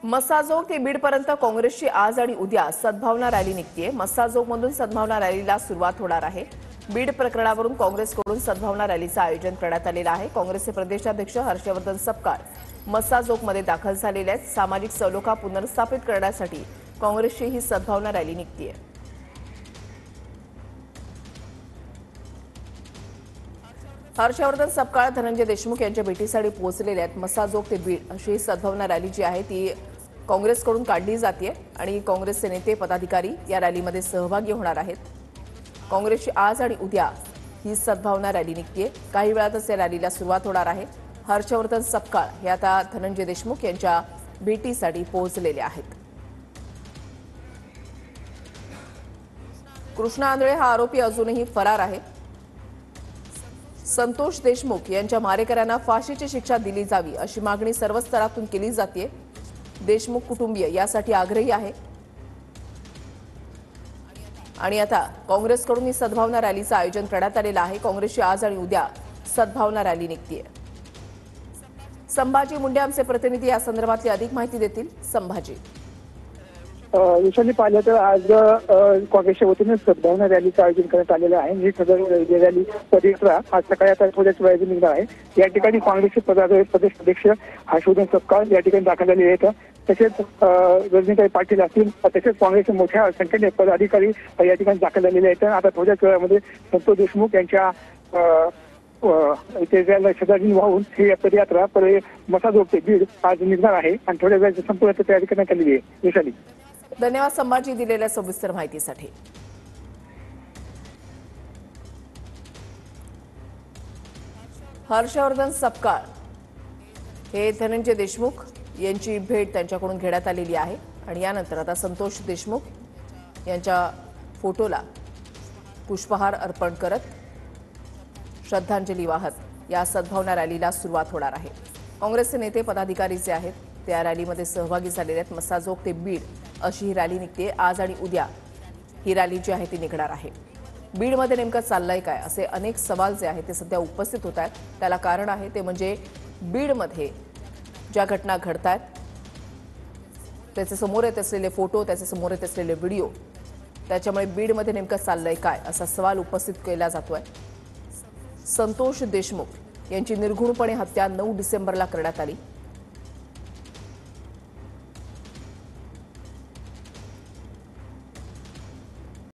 मस्साजोग ते बीडपर्यंत काँग्रेसची आज आणि उद्या सद्भावना रॅली निघतेय। मस्साजोगमधून सद्भावना रॅलीला सुरुवात होणार आहे। बीड प्रकरणावरून काँग्रेसकडून सद्भावना रॅलीचं आयोजन करण्यात आलेलं आहे। काँग्रेसचे प्रदेशाध्यक्ष हर्षवर्धन सपकाळ मस्साजोगमध्ये दाखल झालेले आहेत। सामाजिक सलोखा पुनर्स्थापित करण्यासाठी काँग्रेसची ही सद्भावना रॅली निघतेय। हर्षवर्धन सपकाळ धनंजय देशमुख यांच्या भेटीसाठी पोहोचलेले आहेत। मस्साजोग ते बीड अशी सद्भावना रॅली जी आहे ती काँग्रेसकडून काढली जाते आणि काँग्रेसचे नेते पदाधिकारी या रॅलीमध्ये सहभागी होणार आहेत। काँग्रेसची आज आणि उद्या ही सद्भावना रॅली निघतेय। काही वेळातच या रॅलीला सुरुवात होणार आहे। हर्षवर्धन सपकाळ हे आता धनंजय देशमुख यांच्या भेटीसाठी पोहोचलेले आहेत। कृष्णा आंधळे हा आरोपी अजूनही फरार आहे। संतोष देशमुख यांच्या मारेकऱ्यांना फाशीची शिक्षा दिली जावी अशी मागणी सर्व स्तरातून केली जाते। देशमुख कुटुंबीय यासाठी आग्रही आहे आणि आता काँग्रेसकडून ही सद्भावना रॅलीचं आयोजन करण्यात आलेलं आहे। काँग्रेसची आज आणि उद्या सद्भावना रॅली निघतेय। संभाजी मुंडे आमचे प्रतिनिधी या संदर्भातली अधिक माहिती देतील। संभाजी, विषयाने पाहिलं तर आज काँग्रेसच्या वतीने सद्भावना रॅलीचं आयोजन करण्यात आलेलं आहे। ही सदर रॅली पदयात्रा आज सकाळी आता थोड्याच वेळात निघणार आहे। या ठिकाणी काँग्रेसचे प्रदेश अध्यक्ष हर्षवर्धन सपकाळ या ठिकाणी दाखल झालेले आहेत। तसेच रजनीताई पाटील असतील, तसेच काँग्रेसचे मोठ्या संख्येने पदाधिकारी या ठिकाणी दाखल झालेले आहेत। आता थोड्याच वेळामध्ये संतोष देशमुख यांच्या शेजारी वाहून ही पदयात्रा मस्साजोग ते बीड आज निघणार आहे आणि थोड्या वेळाची संपूर्ण तयारी करण्यात आलेली आहे। विशाली, धन्यवाद संभाजी दिलेल्या सविस्तर माहितीसाठी। हर्षवर्धन सपकाळ हे धनंजय देशमुख यांची भेट त्यांच्याकडून घेण्यात आलेली आहे आणि यानंतर आता संतोष देशमुख यांच्या फोटोला पुष्पहार अर्पण करत श्रद्धांजली वाहत या सद्भावना रॅलीला सुरुवात होणार आहे। काँग्रेसचे नेते पदाधिकारी जे आहेत ते या रॅलीमध्ये सहभागी झालेले आहेत। मस्साजोग ते बीड अशी ही रॅली निघते। आज आणि उद्या ही रॅली जी आहे ती निघणार आहे। बीडमध्ये नेमकं चाललंय काय असे अनेक सवाल जे आहेत ते सध्या उपस्थित होत आहेत। त्याला कारण आहे ते म्हणजे बीडमध्ये ज्या घटना घडत आहेत त्याचे समोर येत असलेले फोटो, त्याचे समोर येत असलेले व्हिडिओ, त्याच्यामुळे बीडमध्ये नेमकं चाललंय काय असा सवाल उपस्थित केला जातोय। संतोष देशमुख यांची निर्घृणपणे हत्या 9 डिसेंबरला करण्यात आली।